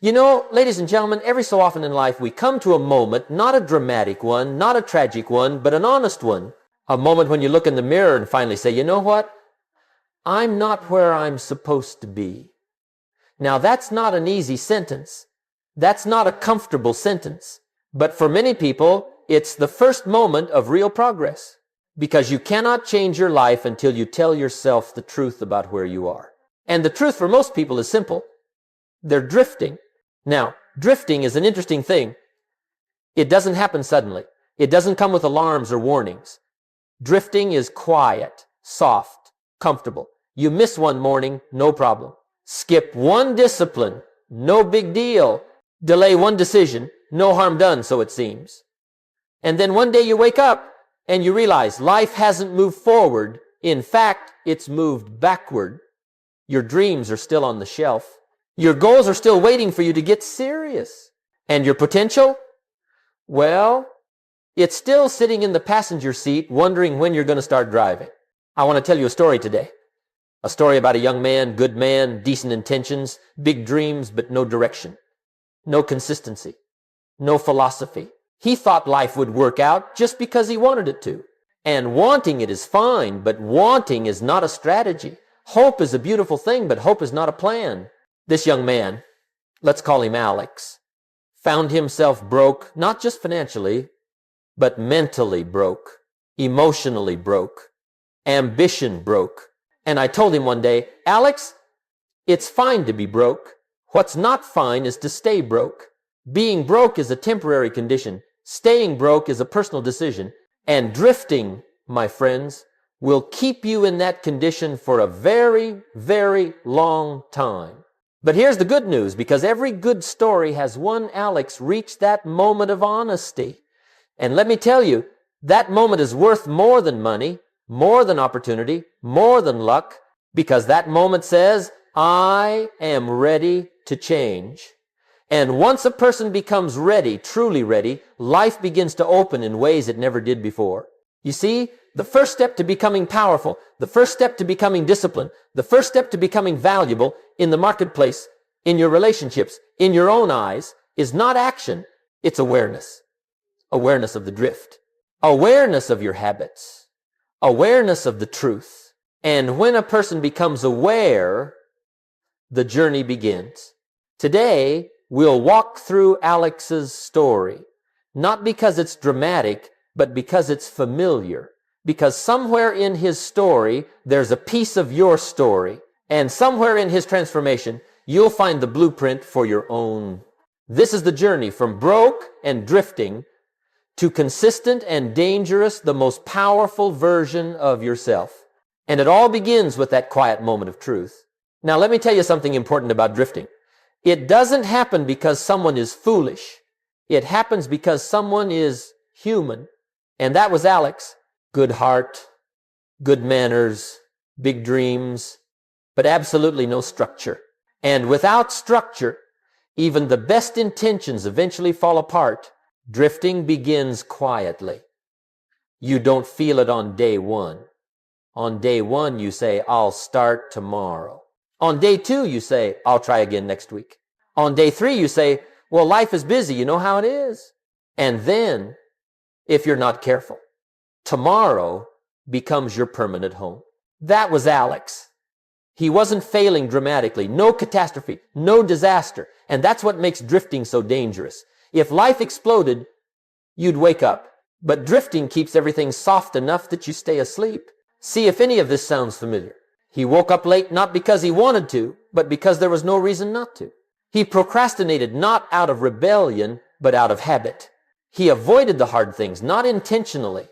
You know, ladies and gentlemen, every so often in life we come to a moment, not a dramatic one, not a tragic one, but an honest one. A moment when you look in the mirror and finally say, you know what? I'm not where I'm supposed to be. Now that's not an easy sentence. That's not a comfortable sentence. But for many people, it's the first moment of real progress. Because you cannot change your life until you tell yourself the truth about where you are. And the truth for most people is simple. They're drifting. Now, drifting is an interesting thing. It doesn't happen suddenly. It doesn't come with alarms or warnings. Drifting is quiet, soft, comfortable. You miss one morning, no problem. Skip one discipline, no big deal. Delay one decision, no harm done, so it seems. And then one day you wake up and you realize life hasn't moved forward. In fact, it's moved backward. Your dreams are still on the shelf. Your goals are still waiting for you to get serious. And your potential? Well, it's still sitting in the passenger seat wondering when you're going to start driving. I want to tell you a story today. A story about a young man, good man, decent intentions, big dreams, but no direction. No consistency. No philosophy. He thought life would work out just because he wanted it to. And wanting it is fine, but wanting is not a strategy. Hope is a beautiful thing, but hope is not a plan. This young man, let's call him Alex, found himself broke, not just financially, but mentally broke, emotionally broke, ambition broke. And I told him one day, Alex, it's fine to be broke. What's not fine is to stay broke. Being broke is a temporary condition. Staying broke is a personal decision. And drifting, my friends, will keep you in that condition for a very, very long time. But here's the good news, because every good story has one Alex reach that moment of honesty. And let me tell you, that moment is worth more than money, more than opportunity, more than luck, because that moment says, I am ready to change. And once a person becomes ready, truly ready, life begins to open in ways it never did before. You see, the first step to becoming powerful, the first step to becoming disciplined, the first step to becoming valuable in the marketplace, in your relationships, in your own eyes, is not action, it's awareness. Awareness of the drift. Awareness of your habits. Awareness of the truth. And when a person becomes aware, the journey begins. Today, we'll walk through Alex's story, not because it's dramatic, but because it's familiar. Because somewhere in his story, there's a piece of your story. And somewhere in his transformation, you'll find the blueprint for your own. This is the journey from broke and drifting to consistent and dangerous, the most powerful version of yourself. And it all begins with that quiet moment of truth. Now, let me tell you something important about drifting. It doesn't happen because someone is foolish. It happens because someone is human. And that was Alex. Good heart, good manners, big dreams, but absolutely no structure. And without structure, even the best intentions eventually fall apart. Drifting begins quietly. You don't feel it on day one. On day one, you say, I'll start tomorrow. On day two, you say, I'll try again next week. On day three, you say, well, life is busy. You know how it is. And then, if you're not careful, tomorrow becomes your permanent home. That was Alex. He wasn't failing dramatically. No catastrophe. No disaster. And that's what makes drifting so dangerous. If life exploded, you'd wake up. But drifting keeps everything soft enough that you stay asleep. See if any of this sounds familiar. He woke up late not because he wanted to, but because there was no reason not to. He procrastinated not out of rebellion, but out of habit. He avoided the hard things, not intentionally,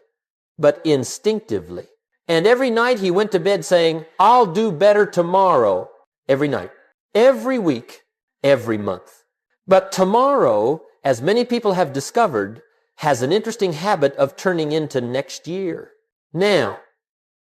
but instinctively. And every night he went to bed saying, I'll do better tomorrow. Every night, every week, every month. But tomorrow, as many people have discovered, has an interesting habit of turning into next year. Now,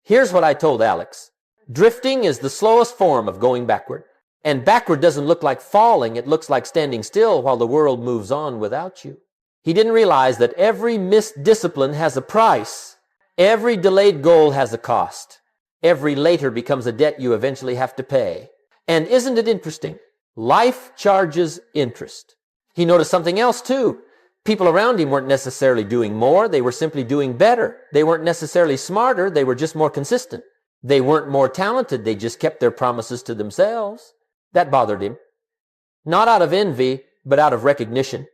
here's what I told Alex. Drifting is the slowest form of going backward. And backward doesn't look like falling. It looks like standing still while the world moves on without you. He didn't realize that every missed discipline has a price. Every delayed goal has a cost. Every later becomes a debt you eventually have to pay. And isn't it interesting Life charges interest. He noticed something else too. People around him weren't necessarily doing more. They were simply doing better. They weren't necessarily smarter. They were just more consistent. They weren't more talented. They just kept their promises to themselves. That bothered him. Not out of envy, but out of recognition.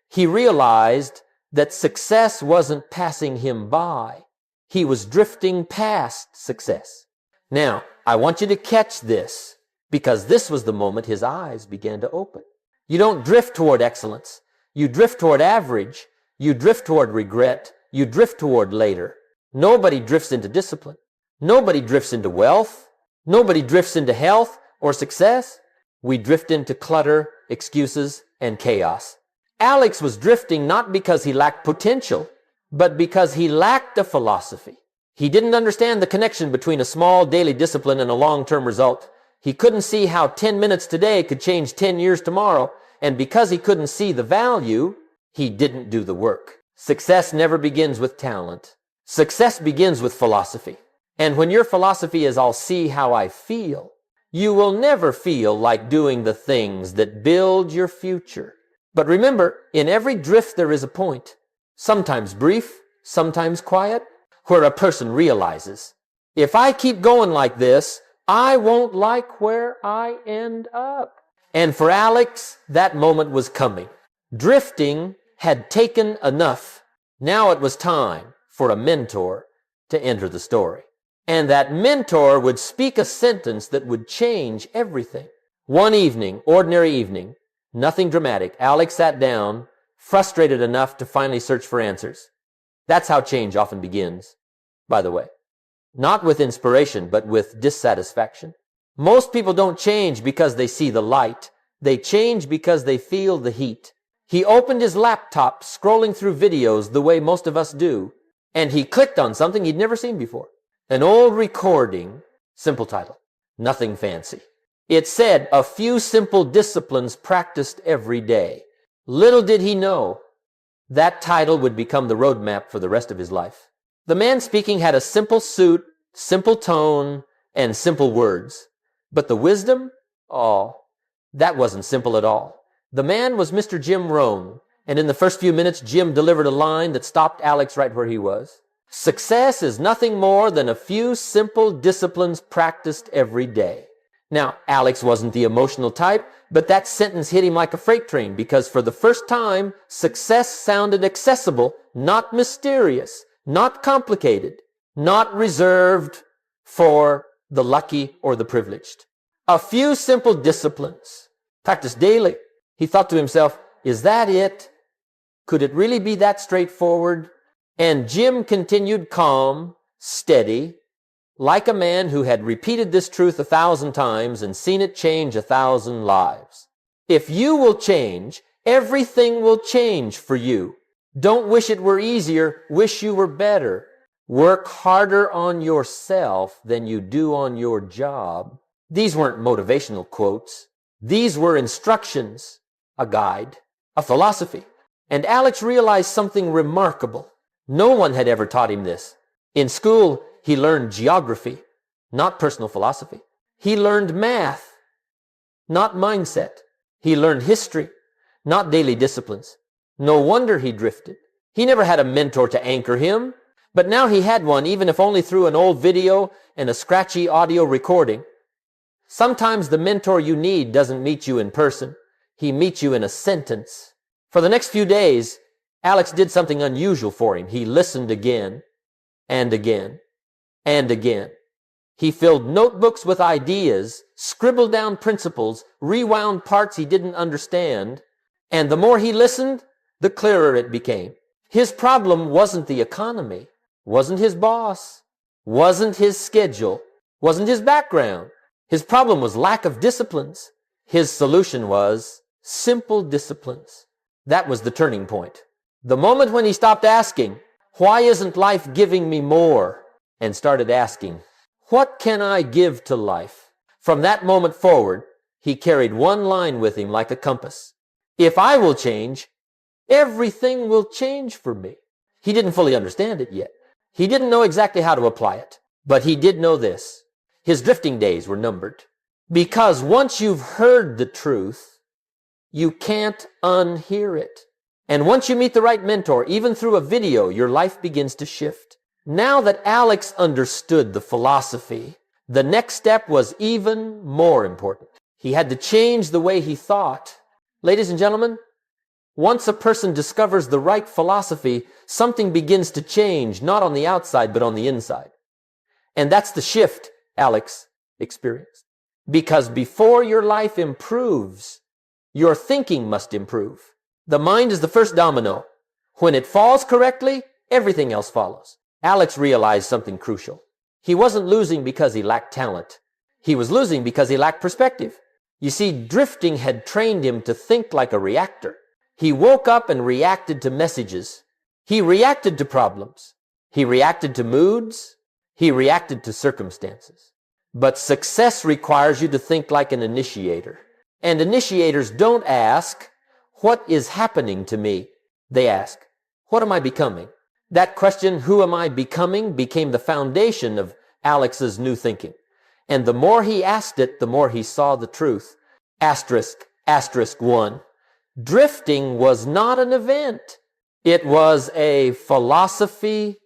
He realized that success wasn't passing him by. He was drifting past success. Now, I want you to catch this, because this was the moment his eyes began to open. You don't drift toward excellence. You drift toward average. You drift toward regret. You drift toward later. Nobody drifts into discipline. Nobody drifts into wealth. Nobody drifts into health or success. We drift into clutter, excuses, and chaos. Alex was drifting not because he lacked potential, but because he lacked a philosophy. He didn't understand the connection between a small daily discipline and a long-term result. He couldn't see how 10 minutes today could change 10 years tomorrow, and because he couldn't see the value, he didn't do the work. Success never begins with talent. Success begins with philosophy. And when your philosophy is, I'll see how I feel, you will never feel like doing the things that build your future. But remember, in every drift there is a point, sometimes brief, sometimes quiet, where a person realizes, if I keep going like this, I won't like where I end up. And for Alex, that moment was coming. Drifting had taken enough. Now it was time for a mentor to enter the story. And that mentor would speak a sentence that would change everything. One evening, ordinary evening, nothing dramatic, Alex sat down, frustrated enough to finally search for answers. That's how change often begins, by the way. Not with inspiration, but with dissatisfaction. Most people don't change because they see the light. They change because they feel the heat. He opened his laptop, scrolling through videos the way most of us do, and he clicked on something he'd never seen before. An old recording, simple title, nothing fancy. It said, a few simple disciplines practiced every day. Little did he know that title would become the roadmap for the rest of his life. The man speaking had a simple suit, simple tone, and simple words. But the wisdom? Oh, that wasn't simple at all. The man was Mr. Jim Rohn, and in the first few minutes, Jim delivered a line that stopped Alex right where he was. Success is nothing more than a few simple disciplines practiced every day. Now, Alex wasn't the emotional type, but that sentence hit him like a freight train because for the first time, success sounded accessible, not mysterious, not complicated, not reserved for the lucky or the privileged. A few simple disciplines practiced daily. He thought to himself, is that it? Could it really be that straightforward? And Jim continued calm, steady, like a man who had repeated this truth 1,000 times and seen it change 1,000 lives. If you will change, everything will change for you. Don't wish it were easier, wish you were better. Work harder on yourself than you do on your job. These weren't motivational quotes. These were instructions, a guide, a philosophy. And Alex realized something remarkable. No one had ever taught him this. In school, he learned geography, not personal philosophy. He learned math, not mindset. He learned history, not daily disciplines. No wonder he drifted. He never had a mentor to anchor him, but now he had one, even if only through an old video and a scratchy audio recording. Sometimes the mentor you need doesn't meet you in person. He meets you in a sentence. For the next few days, Alex did something unusual for him. He listened again and again and again. He filled notebooks with ideas, scribbled down principles, rewound parts he didn't understand, and the more he listened, the clearer it became. His problem wasn't the economy, wasn't his boss, wasn't his schedule, wasn't his background. His problem was lack of disciplines. His solution was simple disciplines. That was the turning point. The moment when he stopped asking, why isn't life giving me more? And started asking, what can I give to life? From that moment forward, he carried one line with him like a compass. If I will change, everything will change for me. He didn't fully understand it yet. He didn't know exactly how to apply it. But he did know this. His drifting days were numbered. Because once you've heard the truth, you can't unhear it. And once you meet the right mentor, even through a video, your life begins to shift. Now that Alex understood the philosophy, the next step was even more important. He had to change the way he thought. Ladies and gentlemen, once a person discovers the right philosophy, something begins to change, not on the outside, but on the inside. And that's the shift Alex experienced. Because before your life improves, your thinking must improve. The mind is the first domino. When it falls correctly, everything else follows. Alex realized something crucial. He wasn't losing because he lacked talent. He was losing because he lacked perspective. You see, drifting had trained him to think like a reactor. He woke up and reacted to messages. He reacted to problems. He reacted to moods. He reacted to circumstances. But success requires you to think like an initiator. And initiators don't ask, what is happening to me? They ask, what am I becoming? That question, who am I becoming, became the foundation of Alex's new thinking. And the more he asked it, the more he saw the truth. Asterisk, asterisk 1. Drifting was not an event. It was a philosophy,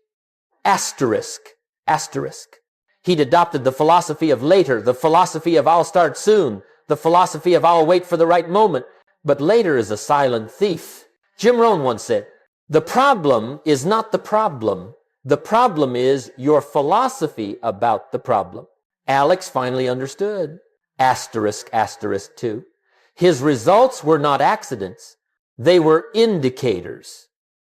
asterisk, asterisk. He'd adopted the philosophy of later, the philosophy of I'll start soon, the philosophy of I'll wait for the right moment. But later is a silent thief. Jim Rohn once said, the problem is not the problem. The problem is your philosophy about the problem. Alex finally understood. Asterisk, asterisk 2. His results were not accidents. They were indicators.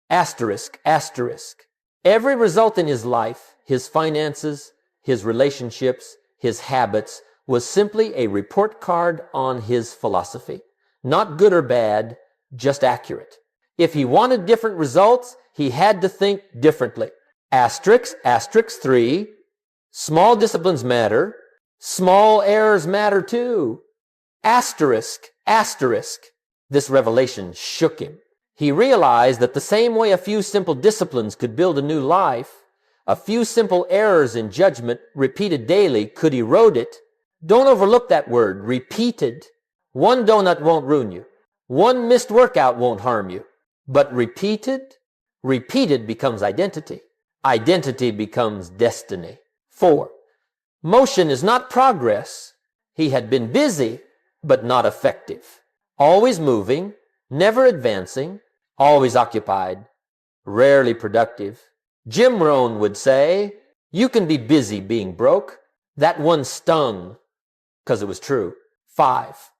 Asterisk, asterisk. Every result in his life, his finances, his relationships, his habits, was simply a report card on his philosophy. Not good or bad, just accurate. If he wanted different results, he had to think differently. Asterisk, asterisk 3. Small disciplines matter. Small errors matter too. Asterisk, asterisk. This revelation shook him. He realized that the same way a few simple disciplines could build a new life, a few simple errors in judgment repeated daily could erode it. Don't overlook that word, repeated. One donut won't ruin you. One missed workout won't harm you. But repeated becomes identity. Identity becomes destiny. 4. Motion is not progress. He had been busy, but not effective. Always moving, never advancing, always occupied, rarely productive. Jim Rohn would say, you can be busy being broke. That one stung, because it was true. 5.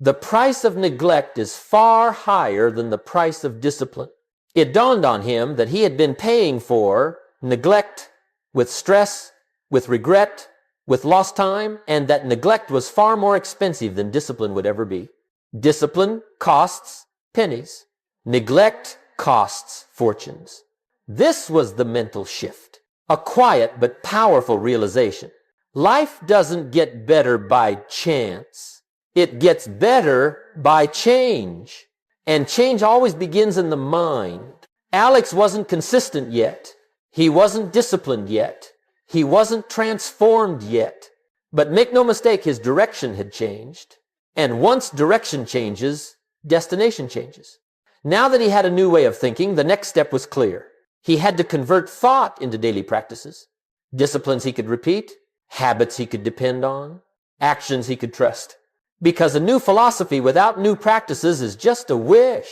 The price of neglect is far higher than the price of discipline. It dawned on him that he had been paying for neglect with stress, with regret, with lost time, and that neglect was far more expensive than discipline would ever be. Discipline costs pennies. Neglect costs fortunes. This was the mental shift, a quiet but powerful realization. Life doesn't get better by chance. It gets better by change. And change always begins in the mind. Alex wasn't consistent yet. He wasn't disciplined yet. He wasn't transformed yet. But make no mistake, his direction had changed. And once direction changes, destination changes. Now that he had a new way of thinking, the next step was clear. He had to convert thought into daily practices. Disciplines he could repeat, habits he could depend on, actions he could trust. Because a new philosophy without new practices is just a wish.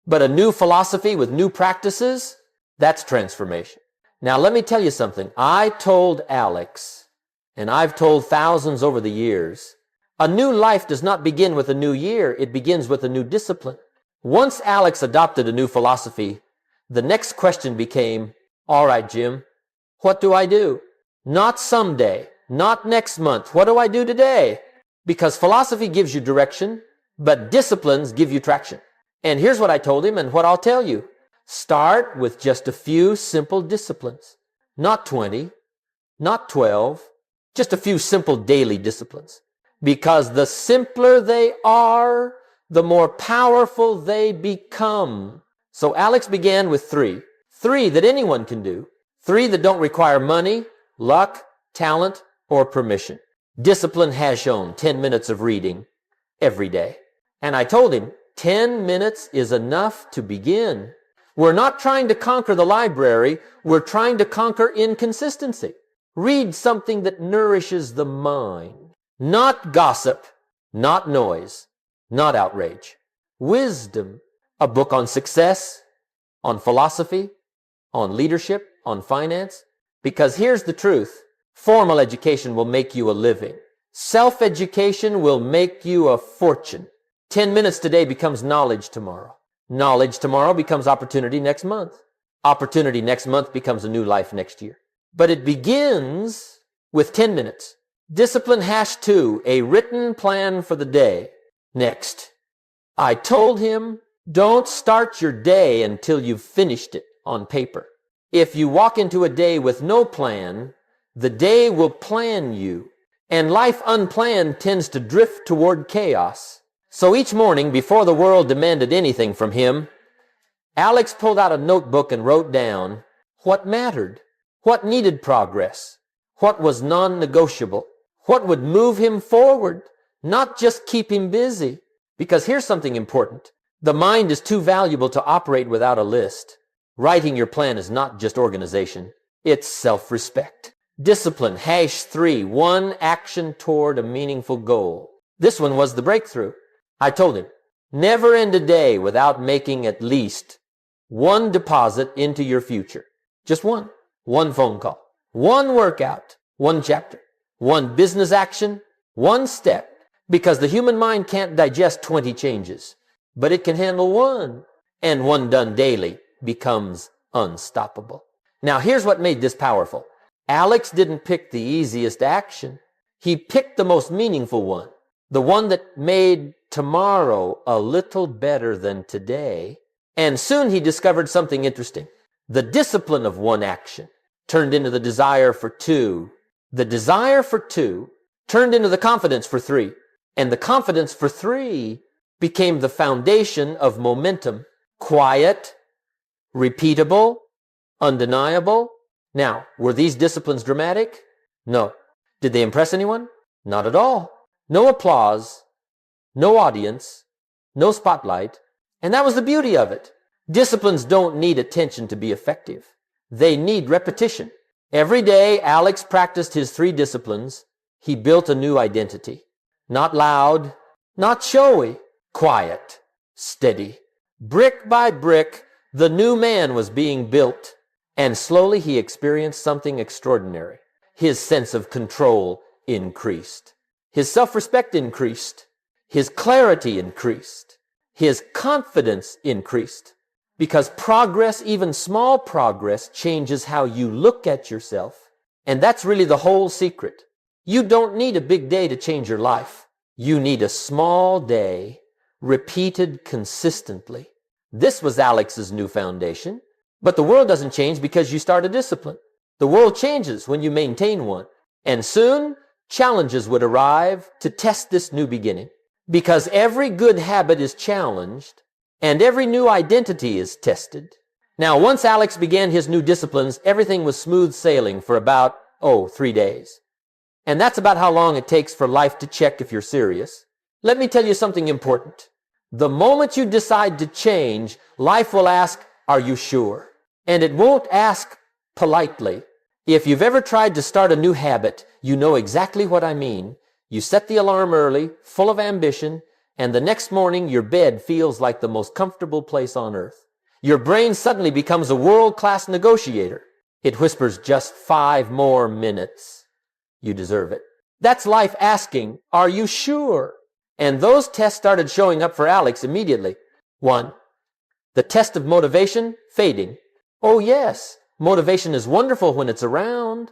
But a new philosophy with new practices, that's transformation. Now let me tell you something. I told Alex, and I've told thousands over the years, a new life does not begin with a new year. It begins with a new discipline. Once Alex adopted a new philosophy, the next question became, all right, Jim, what do I do? Not someday, not next month. What do I do today? Because philosophy gives you direction, but disciplines give you traction. And here's what I told him and what I'll tell you. Start with just a few simple disciplines. Not 20, not 12, just a few simple daily disciplines. Because the simpler they are, the more powerful they become. So Alex began with 3. 3 that anyone can do. 3 that don't require money, luck, talent, or permission. Discipline has shown 10 minutes of reading every day. And I told him, 10 minutes is enough to begin. We're not trying to conquer the library. We're trying to conquer inconsistency. Read something that nourishes the mind. Not gossip, not noise, not outrage. Wisdom, a book on success, on philosophy, on leadership, on finance. Because here's the truth. Formal education will make you a living. Self-education will make you a fortune. 10 minutes today becomes knowledge tomorrow. Knowledge tomorrow becomes opportunity next month. Opportunity next month becomes a new life next year. But it begins with 10 minutes. Discipline #2, a written plan for the day. Next, I told him, don't start your day until you've finished it on paper. If you walk into a day with no plan, the day will plan you. And life unplanned tends to drift toward chaos. So each morning, before the world demanded anything from him, Alex pulled out a notebook and wrote down what mattered, what needed progress, what was non-negotiable, what would move him forward, not just keep him busy. Because here's something important. The mind is too valuable to operate without a list. Writing your plan is not just organization. It's self-respect. Discipline, #3, one action toward a meaningful goal. This one was the breakthrough. I told him, never end a day without making at least one deposit into your future. Just one. One phone call. One workout. One chapter. One business action. One step. Because the human mind can't digest 20 changes, but it can handle one. And one done daily becomes unstoppable. Now here's what made this powerful. Alex didn't pick the easiest action. He picked the most meaningful one. The one that made tomorrow a little better than today. And soon he discovered something interesting. The discipline of one action turned into the desire for two. The desire for two turned into the confidence for three. And the confidence for three became the foundation of momentum. Quiet, repeatable, undeniable. Now, were these disciplines dramatic? No. Did they impress anyone? Not at all. No applause, no audience, no spotlight. And that was the beauty of it. Disciplines don't need attention to be effective. They need repetition. Every day Alex practiced his 3 disciplines. He built a new identity. Not loud, not showy, quiet, steady. Brick by brick, the new man was being built. And slowly he experienced something extraordinary. His sense of control increased. His self-respect increased. His clarity increased. His confidence increased. Because progress, even small progress, changes how you look at yourself. And that's really the whole secret. You don't need a big day to change your life. You need a small day, repeated consistently. This was Alex's new foundation. But the world doesn't change because you start a discipline. The world changes when you maintain one. And soon, challenges would arrive to test this new beginning. Because every good habit is challenged, and every new identity is tested. Now, once Alex began his new disciplines, everything was smooth sailing for about, 3 days. And that's about how long it takes for life to check if you're serious. Let me tell you something important. The moment you decide to change, life will ask, are you sure? And it won't ask politely. If you've ever tried to start a new habit, you know exactly what I mean. You set the alarm early, full of ambition, and the next morning your bed feels like the most comfortable place on earth. Your brain suddenly becomes a world-class negotiator. It whispers just 5 more minutes. You deserve it. That's life asking, are you sure? And those tests started showing up for Alex immediately. 1. The test of motivation, fading. Oh yes, motivation is wonderful when it's around,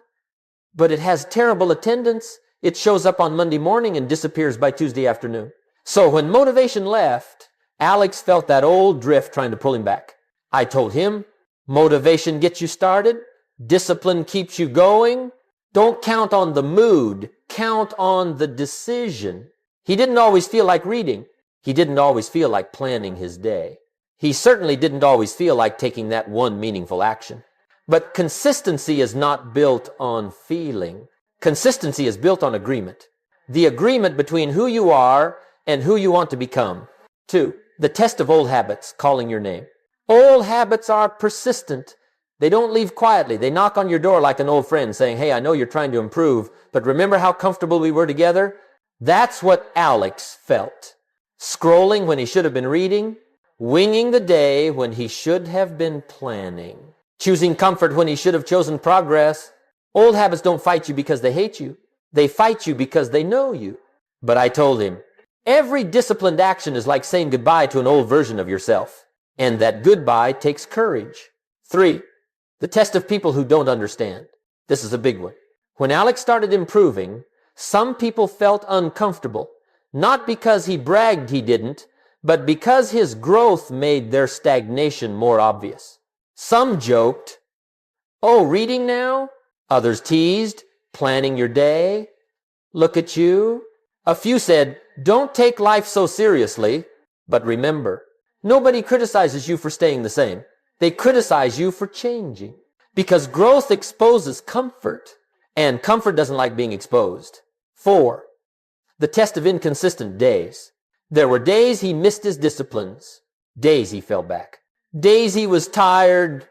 but it has terrible attendance. It shows up on Monday morning and disappears by Tuesday afternoon. So when motivation left, Alex felt that old drift trying to pull him back. I told him, motivation gets you started, discipline keeps you going. Don't count on the mood, count on the decision. He didn't always feel like reading. He didn't always feel like planning his day. He certainly didn't always feel like taking that one meaningful action. But consistency is not built on feeling. Consistency is built on agreement. the agreement between who you are and who you want to become. 2, the test of old habits, calling your name. Old habits are persistent. They don't leave quietly. They knock on your door like an old friend saying, hey, I know you're trying to improve, but remember how comfortable we were together? That's what Alex felt. Scrolling when he should have been reading, winging the day when he should have been planning, choosing comfort when he should have chosen progress. Old habits don't fight you because they hate you. They fight you because they know you. But I told him, every disciplined action is like saying goodbye to an old version of yourself. And that goodbye takes courage. 3, the test of people who don't understand. This is a big one. When Alex started improving, some people felt uncomfortable, not because he bragged he didn't, but because his growth made their stagnation more obvious. Some joked, oh, reading now? Others teased, planning your day. Look at you. A few said, don't take life so seriously, but remember, nobody criticizes you for staying the same. They criticize you for changing, because growth exposes comfort, and comfort doesn't like being exposed. 4, the test of inconsistent days. There were days he missed his disciplines, days he fell back, days he was tired,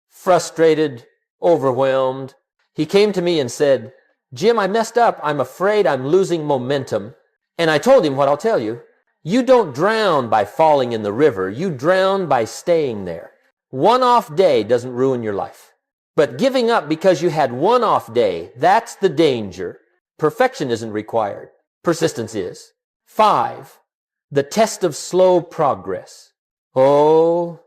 frustrated, overwhelmed. He came to me and said, Jim, I messed up. I'm afraid I'm losing momentum. And I told him what I'll tell you. You don't drown by falling in the river. You drown by staying there. One off day doesn't ruin your life. But giving up because you had one off day, that's the danger. Perfection isn't required. Persistence is. 5, the test of slow progress. Oh,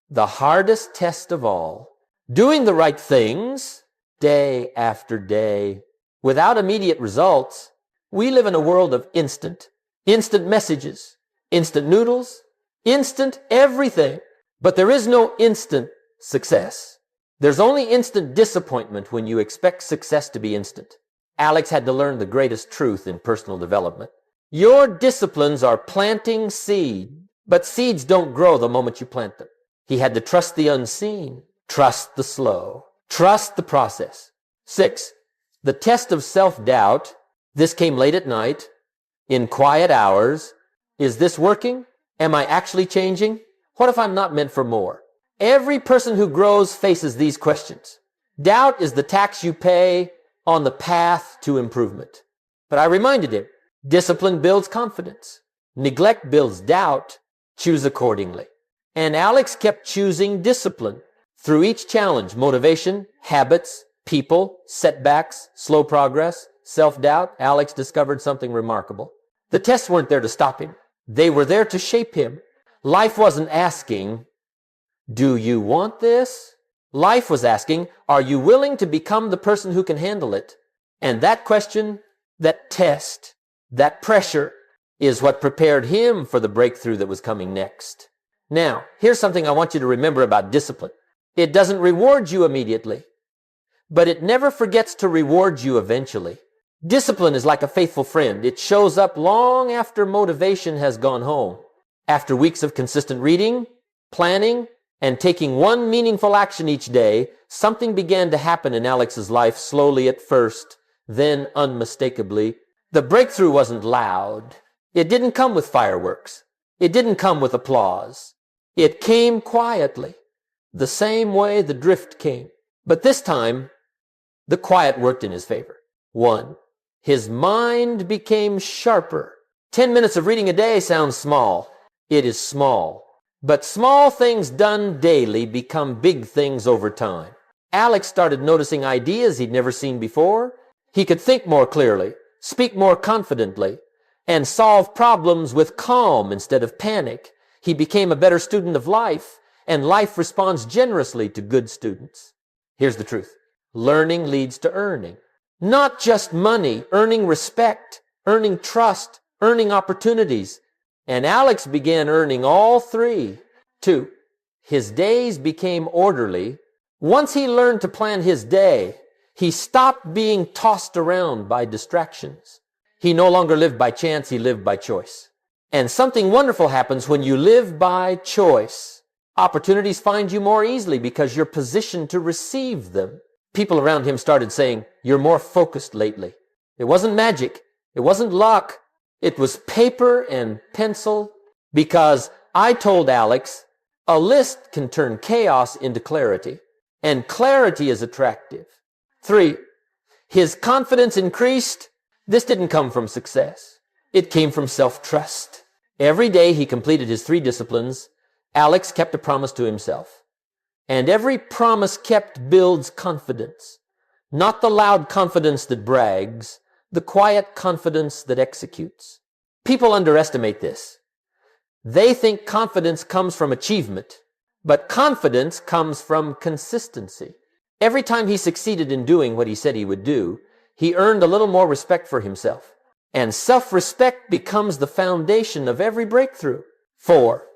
the hardest test of all. Doing the right things day after day without immediate results. We live in a world of instant messages, instant noodles, instant everything. But there is no instant success. There's only instant disappointment when you expect success to be instant. Alex had to learn the greatest truth in personal development. Your disciplines are planting seed, but seeds don't grow the moment you plant them. He had to trust the unseen, trust the slow, trust the process. 6, the test of self-doubt. This came late at night, in quiet hours. Is this working? Am I actually changing? What if I'm not meant for more? Every person who grows faces these questions. Doubt is the tax you pay on the path to improvement. But I reminded him, discipline builds confidence. Neglect builds doubt. Choose accordingly. And Alex kept choosing discipline. Through each challenge, motivation, habits, people, setbacks, slow progress, self-doubt, Alex discovered something remarkable. The tests weren't there to stop him. They were there to shape him. Life wasn't asking, do you want this? Life was asking, are you willing to become the person who can handle it? And that question, that test, that pressure is what prepared him for the breakthrough that was coming next. Now, here's something I want you to remember about discipline. It doesn't reward you immediately, but it never forgets to reward you eventually. Discipline is like a faithful friend. It shows up long after motivation has gone home. After weeks of consistent reading, planning, and taking one meaningful action each day, something began to happen in Alex's life, slowly at first, then unmistakably. The breakthrough wasn't loud. It didn't come with fireworks. It didn't come with applause. It came quietly, the same way the drift came. But this time, the quiet worked in his favor. 1, his mind became sharper. 10 minutes of reading a day sounds small. It is small. But small things done daily become big things over time. Alex started noticing ideas he'd never seen before. He could think more clearly, speak more confidently, and solve problems with calm instead of panic. He became a better student of life, and life responds generously to good students. Here's the truth. Learning leads to earning. Not just money, earning respect, earning trust, earning opportunities. And Alex began earning all 3. 2, his days became orderly. Once he learned to plan his day, he stopped being tossed around by distractions. He no longer lived by chance, he lived by choice. And something wonderful happens when you live by choice. Opportunities find you more easily because you're positioned to receive them. People around him started saying, you're more focused lately. It wasn't magic. It wasn't luck. It was paper and pencil, because I told Alex, a list can turn chaos into clarity, and clarity is attractive. 3, his confidence increased. This didn't come from success. It came from self-trust. Every day he completed his 3 disciplines, Alex kept a promise to himself. And every promise kept builds confidence. Not the loud confidence that brags, the quiet confidence that executes. People underestimate this. They think confidence comes from achievement, but confidence comes from consistency. Every time he succeeded in doing what he said he would do, he earned a little more respect for himself. And self-respect becomes the foundation of every breakthrough. 4,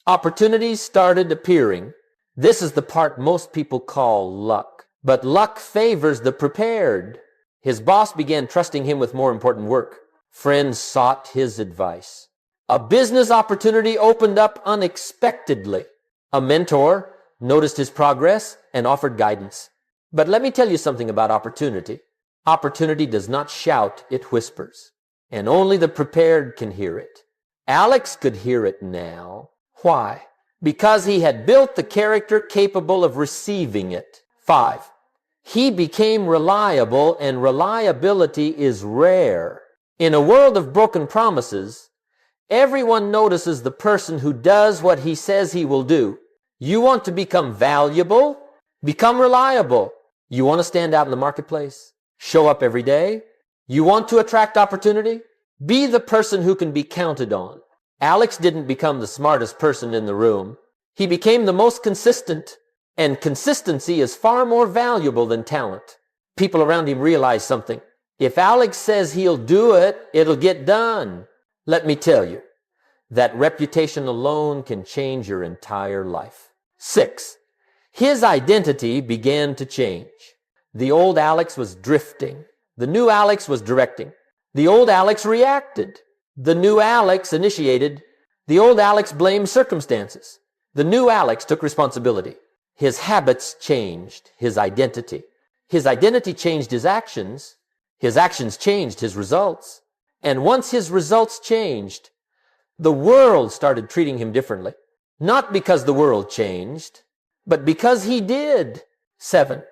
opportunities started appearing. This is the part most people call luck. But luck favors the prepared. His boss began trusting him with more important work. Friends sought his advice. A business opportunity opened up unexpectedly. A mentor noticed his progress and offered guidance. But let me tell you something about opportunity. Opportunity does not shout, it whispers. And only the prepared can hear it. Alex could hear it now. Why? Because he had built the character capable of receiving it. 5, he became reliable, and reliability is rare. In a world of broken promises, everyone notices the person who does what he says he will do. You want to become valuable? Become reliable. You want to stand out in the marketplace? Show up every day? You want to attract opportunity? Be the person who can be counted on. Alex didn't become the smartest person in the room. He became the most consistent. And consistency is far more valuable than talent. People around him realize something. If Alex says he'll do it, it'll get done. Let me tell you, that reputation alone can change your entire life. 6, his identity began to change. The old Alex was drifting. The new Alex was directing. The old Alex reacted. The new Alex initiated. The old Alex blamed circumstances. The new Alex took responsibility. His habits changed his identity. His identity changed his actions. His actions changed his results. And once his results changed, the world started treating him differently. Not because the world changed, but because he did. 7,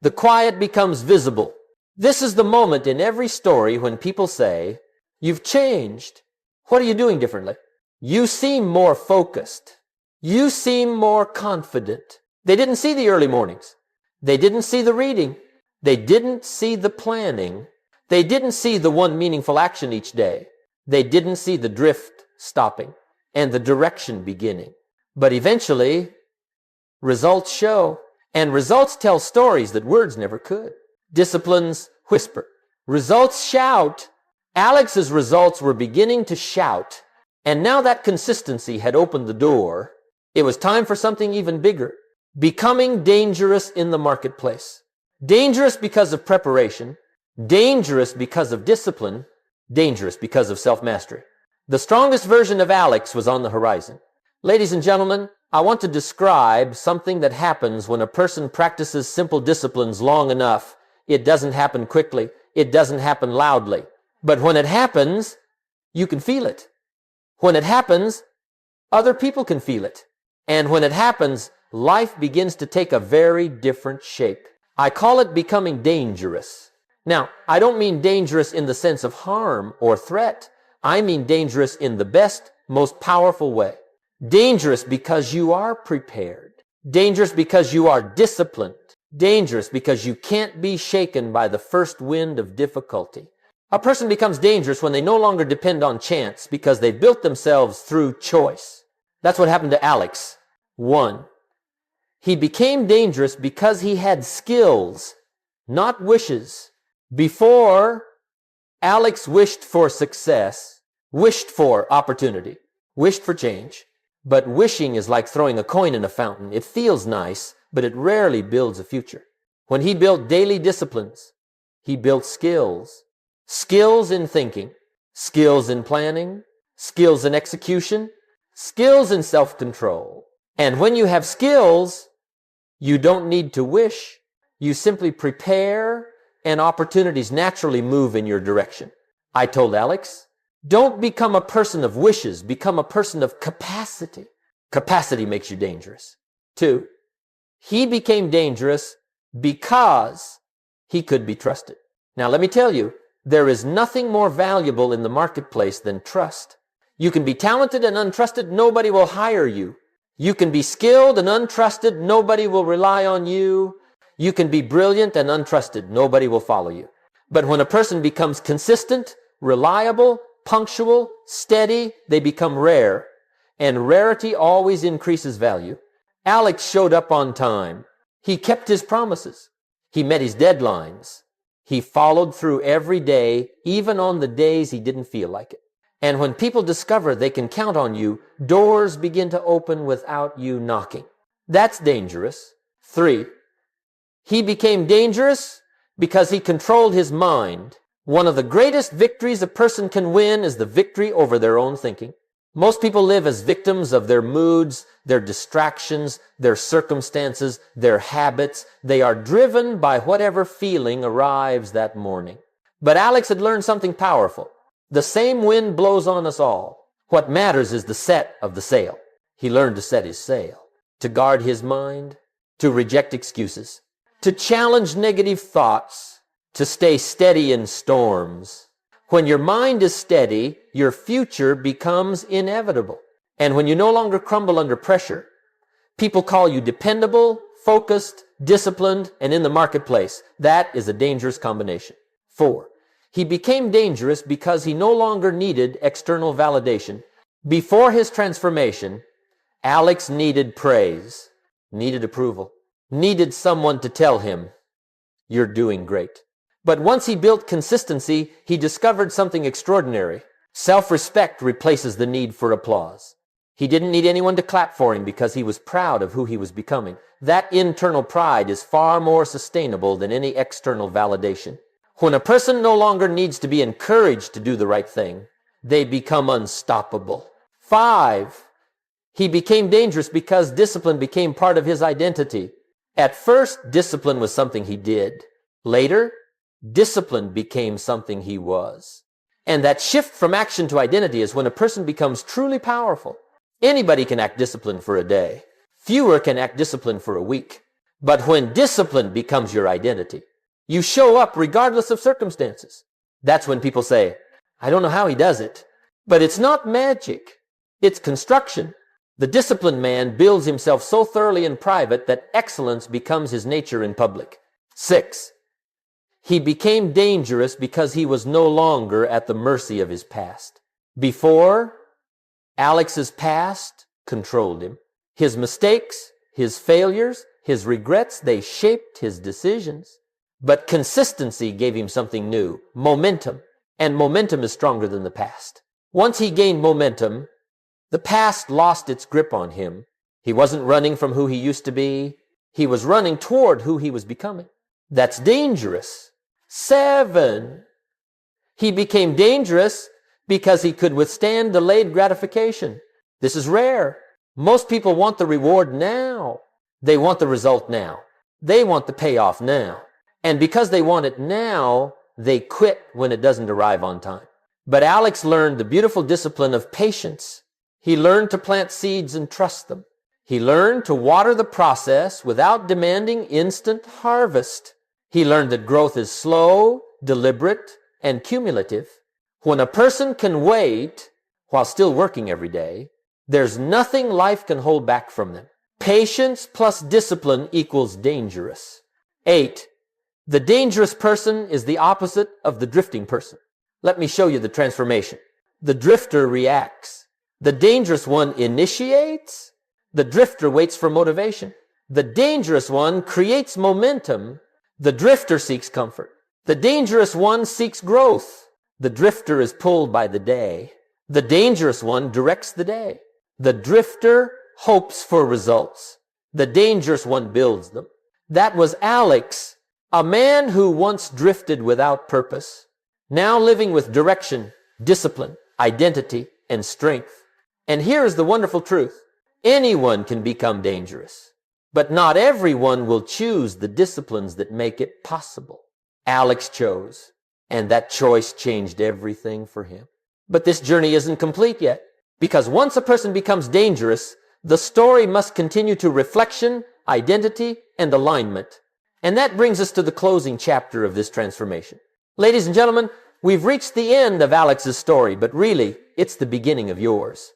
the quiet becomes visible. This is the moment in every story when people say, "You've changed. What are you doing differently?" You seem more focused. You seem more confident. They didn't see the early mornings. They didn't see the reading. They didn't see the planning. They didn't see the one meaningful action each day. They didn't see the drift stopping and the direction beginning. But eventually, results show. And results tell stories that words never could. Disciplines whisper. Results shout. Alex's results were beginning to shout. And now that consistency had opened the door, it was time for something even bigger. Becoming dangerous in the marketplace. Dangerous because of preparation. Dangerous because of discipline. Dangerous because of self-mastery. The strongest version of Alex was on the horizon. Ladies and gentlemen, I want to describe something that happens when a person practices simple disciplines long enough. It doesn't happen quickly. It doesn't happen loudly. But when it happens, you can feel it. When it happens, other people can feel it. And when it happens, life begins to take a very different shape. I call it becoming dangerous. Now, I don't mean dangerous in the sense of harm or threat. I mean dangerous in the best, most powerful way. Dangerous because you are prepared. Dangerous because you are disciplined. Dangerous because you can't be shaken by the first wind of difficulty. A person becomes dangerous when they no longer depend on chance because they built themselves through choice. That's what happened to Alex. 1, he became dangerous because he had skills, not wishes. Before, Alex wished for success, wished for opportunity, wished for change. But wishing is like throwing a coin in a fountain. It feels nice, but it rarely builds a future. When he built daily disciplines, he built skills. Skills in thinking, skills in planning, skills in execution, skills in self-control. And when you have skills, you don't need to wish. You simply prepare, and opportunities naturally move in your direction. I told Alex, don't become a person of wishes, become a person of capacity. Capacity makes you dangerous. 2, he became dangerous because he could be trusted. Now let me tell you, there is nothing more valuable in the marketplace than trust. You can be talented and untrusted, nobody will hire you. You can be skilled and untrusted, nobody will rely on you. You can be brilliant and untrusted, nobody will follow you. But when a person becomes consistent, reliable, punctual, steady, they become rare. And rarity always increases value. Alex showed up on time. He kept his promises. He met his deadlines. He followed through every day, even on the days he didn't feel like it. And when people discover they can count on you, doors begin to open without you knocking. That's dangerous. 3, he became dangerous because he controlled his mind. One of the greatest victories a person can win is the victory over their own thinking. Most people live as victims of their moods, their distractions, their circumstances, their habits. They are driven by whatever feeling arrives that morning. But Alex had learned something powerful. The same wind blows on us all. What matters is the set of the sail. He learned to set his sail, to guard his mind, to reject excuses, to challenge negative thoughts, to stay steady in storms. When your mind is steady, your future becomes inevitable. And when you no longer crumble under pressure, people call you dependable, focused, disciplined, and in the marketplace. That is a dangerous combination. 4, he became dangerous because he no longer needed external validation. Before his transformation, Alex needed praise, needed approval, needed someone to tell him, you're doing great. But once he built consistency, he discovered something extraordinary. Self-respect replaces the need for applause. He didn't need anyone to clap for him because he was proud of who he was becoming. That internal pride is far more sustainable than any external validation. When a person no longer needs to be encouraged to do the right thing, they become unstoppable. 5, he became dangerous because discipline became part of his identity. At first, discipline was something he did. Later, discipline became something he was. And that shift from action to identity is when a person becomes truly powerful. Anybody can act disciplined for a day. Fewer can act disciplined for a week. But when discipline becomes your identity, you show up regardless of circumstances. That's when people say, I don't know how he does it. But it's not magic. It's construction. The disciplined man builds himself so thoroughly in private that excellence becomes his nature in public. 6, he became dangerous because he was no longer at the mercy of his past. Before, Alex's past controlled him. His mistakes, his failures, his regrets, they shaped his decisions. But consistency gave him something new, momentum. And momentum is stronger than the past. Once he gained momentum, the past lost its grip on him. He wasn't running from who he used to be. He was running toward who he was becoming. That's dangerous. 7, he became dangerous because he could withstand delayed gratification. This is rare. Most people want the reward now. They want the result now. They want the payoff now. And because they want it now, they quit when it doesn't arrive on time. But Alex learned the beautiful discipline of patience. He learned to plant seeds and trust them. He learned to water the process without demanding instant harvest. He learned that growth is slow, deliberate, and cumulative. When a person can wait while still working every day, there's nothing life can hold back from them. Patience plus discipline equals dangerous. 8, the dangerous person is the opposite of the drifting person. Let me show you the transformation. The drifter reacts. The dangerous one initiates. The drifter waits for motivation. The dangerous one creates momentum. The drifter seeks comfort. The dangerous one seeks growth. The drifter is pulled by the day. The dangerous one directs the day. The drifter hopes for results. The dangerous one builds them. That was Alex, a man who once drifted without purpose, now living with direction, discipline, identity, and strength. And here is the wonderful truth. Anyone can become dangerous, but not everyone will choose the disciplines that make it possible. Alex chose, And that choice changed everything for him. But this journey isn't complete yet, because once a person becomes dangerous, the story must continue to reflection, identity, and alignment. And that brings us to the closing chapter of this transformation. Ladies and gentlemen, we've reached the end of Alex's story, but really, it's the beginning of yours.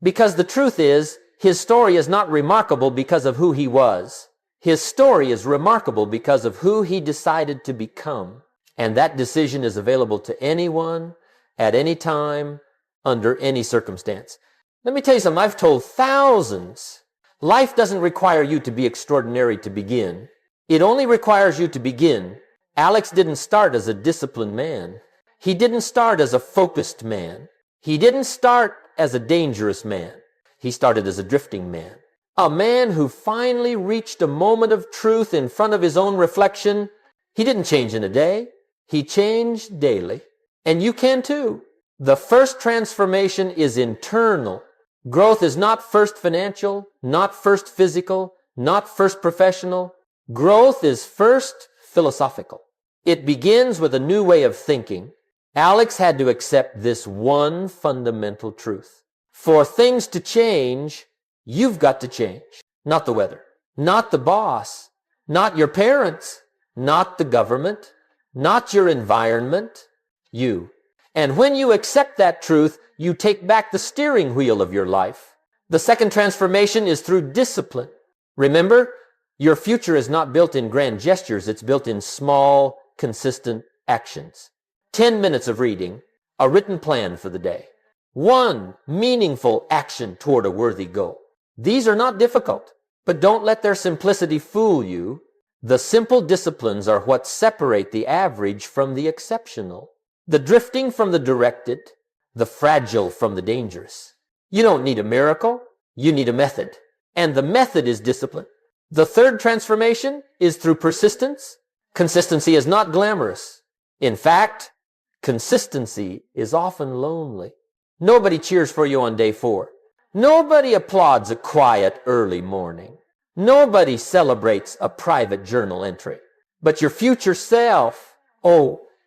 Because the truth is, his story is not remarkable because of who he was. His story is remarkable because of who he decided to become. And that decision is available to anyone, at any time, under any circumstance. Let me tell you something. I've told thousands. Life doesn't require you to be extraordinary to begin. It only requires you to begin. Alex didn't start as a disciplined man. He didn't start as a focused man. He didn't start as a dangerous man. He started as a drifting man. A man who finally reached a moment of truth in front of his own reflection. He didn't change in a day. He changed daily. And you can too. The first transformation is internal. Growth is not first financial, not first physical, not first professional. Growth is first philosophical. It begins with a new way of thinking. Alex had to accept this one fundamental truth. For things to change, you've got to change. Not the weather, not the boss, not your parents, not the government, not your environment, you. And when you accept that truth, you take back the steering wheel of your life. The second transformation is through discipline. Remember, your future is not built in grand gestures. It's built in small, consistent actions. 10 minutes of reading, a written plan for the day. One meaningful action toward a worthy goal. These are not difficult, but don't let their simplicity fool you. The simple disciplines are what separate the average from the exceptional. The drifting from the directed, the fragile from the dangerous. You don't need a miracle, you need a method. And the method is discipline. The third transformation is through persistence. Consistency is not glamorous. In fact, consistency is often lonely. Nobody cheers for you on day 4. Nobody applauds a quiet early morning. Nobody celebrates a private journal entry. But your future self,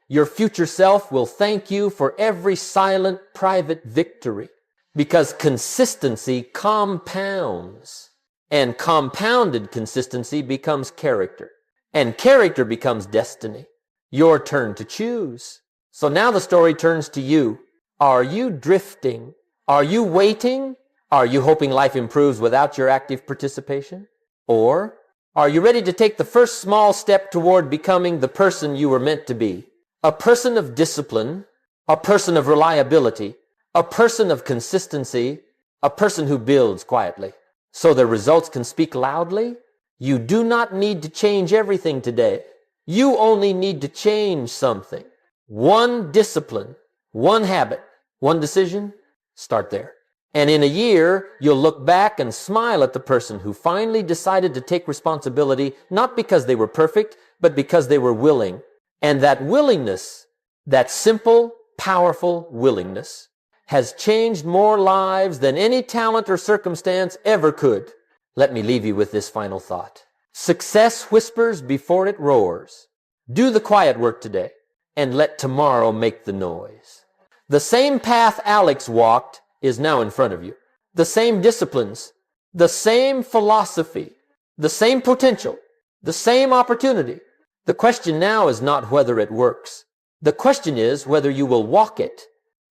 your future self will thank you for every silent private victory. Because consistency compounds. And compounded consistency becomes character. And character becomes destiny. Your turn to choose. So now the story turns to you. Are you drifting? Are you waiting? Are you hoping life improves without your active participation? Or are you ready to take the first small step toward becoming the person you were meant to be? A person of discipline, a person of reliability, a person of consistency, a person who builds quietly. So the results can speak loudly. You do not need to change everything today. You only need to change something. One discipline, one habit, one decision. Start there. And in a year, you'll look back and smile at the person who finally decided to take responsibility, not because they were perfect, but because they were willing. And that willingness, that simple, powerful willingness, has changed more lives than any talent or circumstance ever could. Let me leave you with this final thought. Success whispers before it roars. Do the quiet work today, and let tomorrow make the noise. The same path Alex walked is now in front of you. The same disciplines, the same philosophy, the same potential, the same opportunity. The question now is not whether it works. The question is whether you will walk it.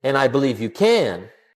And I believe you can